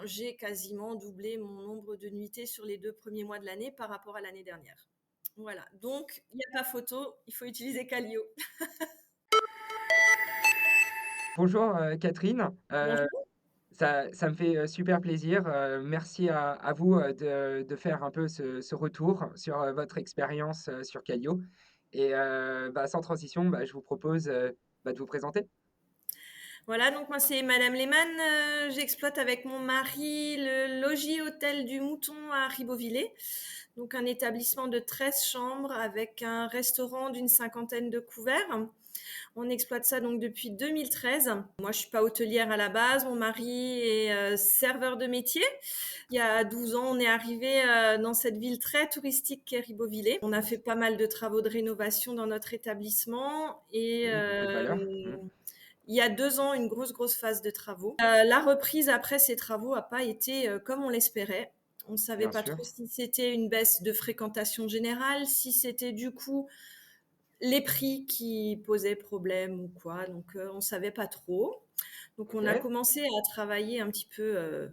J'ai quasiment doublé mon nombre de nuitées sur les 2 premiers mois de l'année par rapport à l'année dernière. Voilà, donc il n'y a pas photo, il faut utiliser Qualio. Bonjour, Catherine, Bonjour. ça me fait, super plaisir, merci à vous, de faire un peu ce retour sur, votre expérience, sur Qualio et sans transition, je vous propose, de vous présenter. Voilà, donc moi c'est Madame Lehmann, j'exploite avec mon mari le logis hôtel du Mouton à Ribeauvillé, donc un établissement de 13 chambres avec un restaurant d'une cinquantaine de couverts. On exploite ça donc depuis 2013. Moi, je suis pas hôtelière à la base. Mon mari est serveur de métier. Il y a 12 ans, on est arrivé dans cette ville très touristique qu'est Ribeauvillé. On a fait pas mal de travaux de rénovation dans notre établissement et Oui, beaucoup de valeur. Mmh. il y a 2 ans, une grosse phase de travaux. La reprise après ces travaux a pas été comme on l'espérait. On ne savait Bien pas sûr. trop si c'était une baisse de fréquentation générale, si c'était du coup les prix qui posaient problème ou quoi. Donc, on savait pas trop. Donc, on a OK. commencé à travailler un petit peu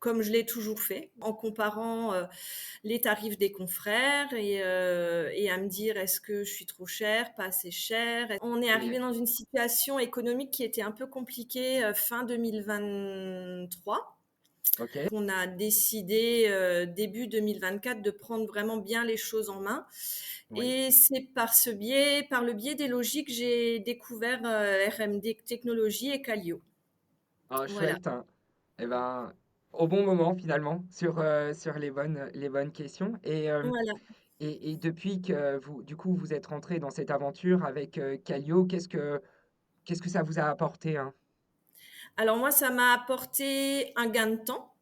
comme je l'ai toujours fait, en comparant les tarifs des confrères et à me dire est-ce que je suis trop chère, pas assez chère. On est Et arrivé dans une situation économique qui était un peu compliquée fin 2023. OK. On a décidé début 2024 de prendre vraiment bien les choses en main. Oui. Et c'est par le biais des logiques, j'ai découvert RMD Technologies et Calio. Ah Voilà. chouette, hein. Et ben, au bon moment finalement sur les bonnes questions Voilà. et depuis que vous du coup, vous êtes rentré dans cette aventure avec, Qualio, qu'est-ce que ça vous a apporté, hein? Alors moi, ça m'a apporté un gain de temps.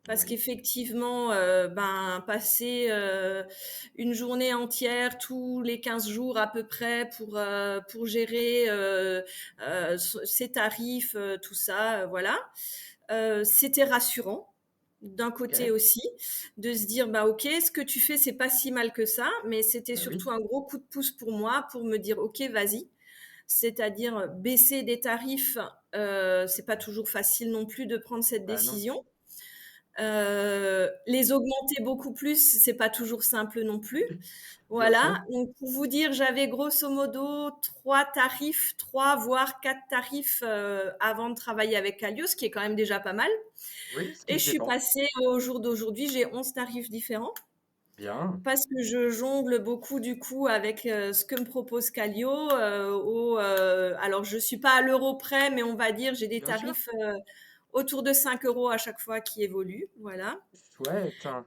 Parce Oui, qu'effectivement, passer une journée entière tous les 15 jours à peu près pour gérer ses tarifs, tout ça, voilà. C'était rassurant d'un côté OK. aussi, de se dire bah ok, ce que tu fais c'est pas si mal que ça, mais c'était Bah oui. surtout un gros coup de pouce pour moi pour me dire ok vas-y, c'est-à-dire baisser des tarifs, c'est pas toujours facile non plus de prendre cette Bah non, décision. Les augmenter beaucoup plus, c'est pas toujours simple non plus. bien sûr. Voilà. Donc, pour vous dire, j'avais grosso modo 3 tarifs, 3 voire 4 tarifs avant de travailler avec Alios, ce qui est quand même déjà pas mal. Oui, ce qui Et se je suis défend. passée au jour d'aujourd'hui, j'ai 11 tarifs différents Bien. parce que je jongle beaucoup du coup avec ce que me propose Calio. Alors, je suis pas à l'euro près, mais on va dire j'ai des Bien sûr. tarifs autour de 5 euros à chaque fois qui évoluent. Voilà. Chouette, hein.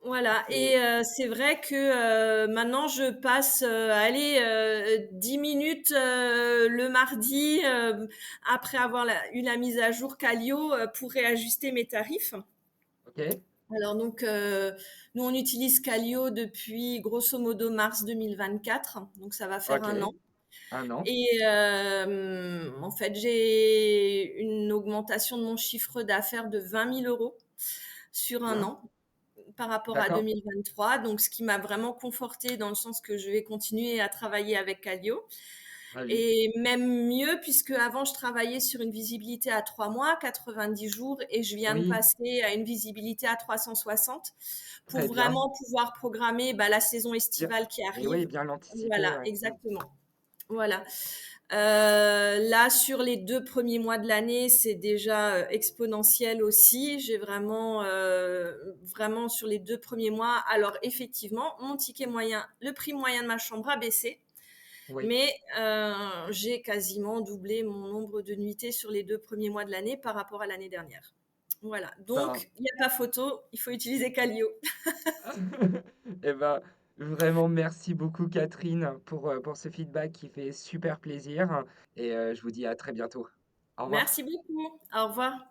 Voilà, Et et c'est vrai que maintenant je passe, allez, 10 minutes le mardi après avoir eu la mise à jour Calio pour réajuster mes tarifs. OK. Alors donc, nous on utilise Calio depuis grosso modo mars 2024, donc ça va faire un OK. an. Un an. Et en fait, j'ai une augmentation de mon chiffre d'affaires de 20 000 € sur un Bien. an par rapport à D'accord. 2023. Donc, ce qui m'a vraiment confortée dans le sens que je vais continuer à travailler avec Calio. Ah oui. Et même mieux, puisque avant, je travaillais sur une visibilité à 3 mois, 90 jours, et je viens de Oui, passer à une visibilité à 360 pour très bien. vraiment pouvoir programmer la saison Bien estivale qui et oui, arrive. bien l'anticiper, Voilà, ouais. Mmh. exactement. Voilà. Là, sur les 2 premiers mois de l'année, c'est déjà exponentiel aussi. J'ai vraiment sur les 2 premiers mois. Alors, effectivement, mon ticket moyen, le prix moyen de ma chambre a baissé, Oui. mais j'ai quasiment doublé mon nombre de nuitées sur les 2 premiers mois de l'année par rapport à l'année dernière. Voilà. Ben Donc, il n'y a pas photo, il faut utiliser Calio. et ben, vraiment merci beaucoup Catherine pour ce feedback qui fait super plaisir et je vous dis à très bientôt. Au revoir. Merci beaucoup. Au revoir.